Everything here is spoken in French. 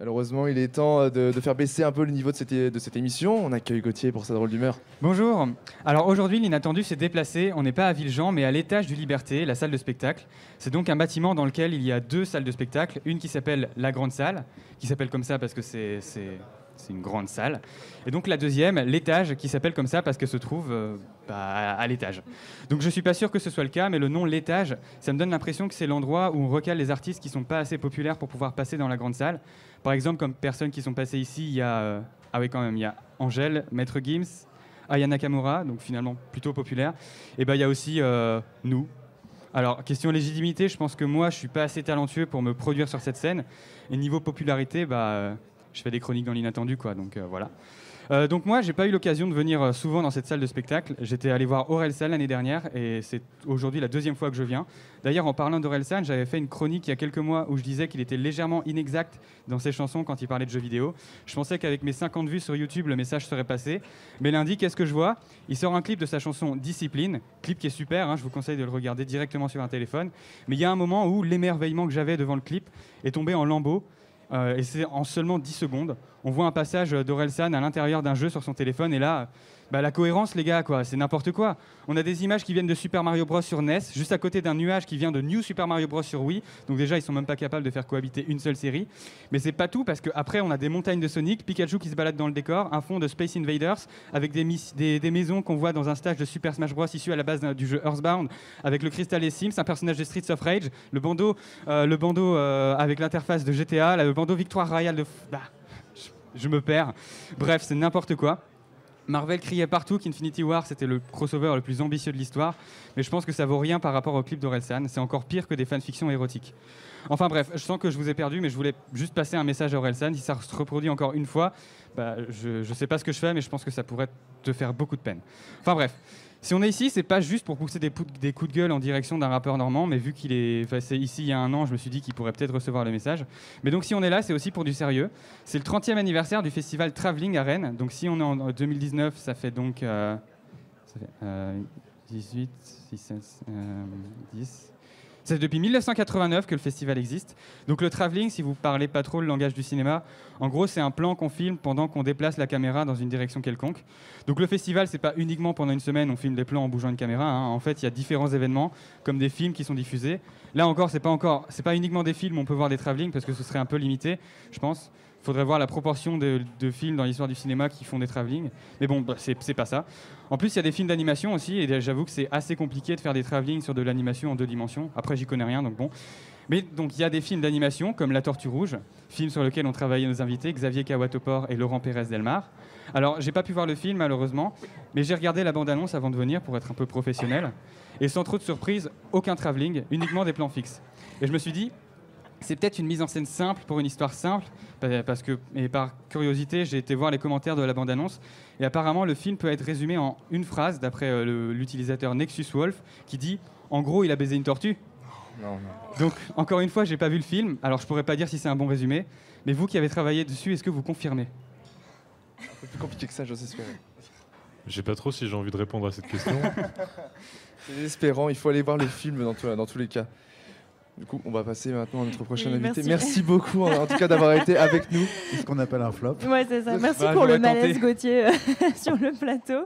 Malheureusement, il est temps de faire baisser un peu le niveau de cette émission. On accueille Gauthier pour sa drôle d'humeur. Bonjour. Alors aujourd'hui, l'inattendu s'est déplacé. On n'est pas à Villejean, mais à l'étage du Liberté, la salle de spectacle. C'est donc un bâtiment dans lequel il y a deux salles de spectacle. Une qui s'appelle la Grande Salle, qui s'appelle comme ça parce que c'est une grande salle. Et donc la deuxième, l'étage, qui s'appelle comme ça parce qu'elle se trouve à l'étage. Donc je suis pas sûr que ce soit le cas, mais le nom l'étage, ça me donne l'impression que c'est l'endroit où on recale les artistes qui sont pas assez populaires pour pouvoir passer dans la grande salle. Par exemple, comme personnes qui sont passées ici, il y a il y a Angèle, Maître Gims, Aya Nakamura, donc finalement plutôt populaire. Et il y a aussi nous. Alors, question légitimité, je pense que moi, je suis pas assez talentueux pour me produire sur cette scène. Et niveau popularité, je fais des chroniques dans l'inattendu, quoi. Donc voilà. Donc moi, j'ai pas eu l'occasion de venir souvent dans cette salle de spectacle. J'étais allé voir Orelsan l'année dernière et c'est aujourd'hui la deuxième fois que je viens. D'ailleurs, en parlant d'Orelsan, j'avais fait une chronique il y a quelques mois où je disais qu'il était légèrement inexact dans ses chansons quand il parlait de jeux vidéo. Je pensais qu'avec mes 50 vues sur YouTube, le message serait passé. Mais lundi, qu'est-ce que je vois ? Il sort un clip de sa chanson Discipline, clip qui est super, je vous conseille de le regarder directement sur un téléphone. Mais il y a un moment où l'émerveillement que j'avais devant le clip est tombé en lambeaux. Et c'est en seulement 10 secondes. On voit un passage d'Orelsan à l'intérieur d'un jeu sur son téléphone et là, la cohérence, les gars, quoi, c'est n'importe quoi. On a des images qui viennent de Super Mario Bros sur NES, juste à côté d'un nuage qui vient de New Super Mario Bros sur Wii. Donc déjà, ils sont même pas capables de faire cohabiter une seule série. Mais c'est pas tout, parce qu'après, on a des montagnes de Sonic, Pikachu qui se balade dans le décor, un fond de Space Invaders, avec des maisons qu'on voit dans un stage de Super Smash Bros issu à la base du jeu Earthbound, avec le Crystal et Sims, un personnage de Streets of Rage, le bandeau avec l'interface de GTA, le bandeau Victoire Royale de... je me perds. Bref, c'est n'importe quoi. Marvel criait partout qu'Infinity War, c'était le crossover le plus ambitieux de l'histoire, mais je pense que ça vaut rien par rapport au clip d'Orelsan. C'est encore pire que des fanfictions érotiques. Enfin bref, je sens que je vous ai perdu, mais je voulais juste passer un message à Orelsan. Si ça se reproduit encore une fois, je sais pas ce que je fais, mais je pense que ça pourrait te faire beaucoup de peine. Enfin bref. Si on est ici, c'est pas juste pour pousser des coups de gueule en direction d'un rappeur normand, mais vu qu'il est passé ici il y a un an, je me suis dit qu'il pourrait peut-être recevoir le message. Mais donc si on est là, c'est aussi pour du sérieux. C'est le 30e anniversaire du festival Travelling à Rennes. Donc si on est en 2019, ça fait donc 18, 16, 10... C'est depuis 1989 que le festival existe. Donc le travelling, si vous parlez pas trop le langage du cinéma, en gros c'est un plan qu'on filme pendant qu'on déplace la caméra dans une direction quelconque. Donc le festival, c'est pas uniquement pendant une semaine on filme des plans en bougeant une caméra. En fait, il y a différents événements comme des films qui sont diffusés. Là encore, c'est pas uniquement des films, on peut voir des travelling parce que ce serait un peu limité, je pense. Il faudrait voir la proportion de films dans l'histoire du cinéma qui font des travelling. Mais bon, c'est pas ça. En plus, il y a des films d'animation aussi, et j'avoue que c'est assez compliqué de faire des travelling sur de l'animation en 2 dimensions. Après, j'y connais rien, donc bon. Mais donc, il y a des films d'animation, comme La Tortue Rouge, film sur lequel ont travaillé nos invités, Xavier Kawatopor et Laurent Pérez-Delmar. Alors, j'ai pas pu voir le film, malheureusement, mais j'ai regardé la bande-annonce avant de venir pour être un peu professionnel. Et sans trop de surprise, aucun travelling, uniquement des plans fixes. Et je me suis dit, c'est peut-être une mise en scène simple pour une histoire simple, parce que, et par curiosité, j'ai été voir les commentaires de la bande-annonce, et apparemment le film peut être résumé en une phrase, d'après l'utilisateur Nexus Wolf, qui dit « En gros, il a baisé une tortue ». Non. Donc, encore une fois, j'ai pas vu le film, alors je pourrais pas dire si c'est un bon résumé, mais vous qui avez travaillé dessus, est-ce que vous confirmez ? Un peu plus compliqué que ça, j'ose espérer. Je sais pas trop si j'ai envie de répondre à cette question. C'est désespérant, il faut aller voir le film dans tous les cas. Du coup, on va passer maintenant à notre prochain invité. Merci beaucoup, en tout cas, d'avoir été avec nous. C'est ce qu'on appelle un flop. Ouais, c'est ça. Merci pour le malaise, Gauthier, sur le plateau.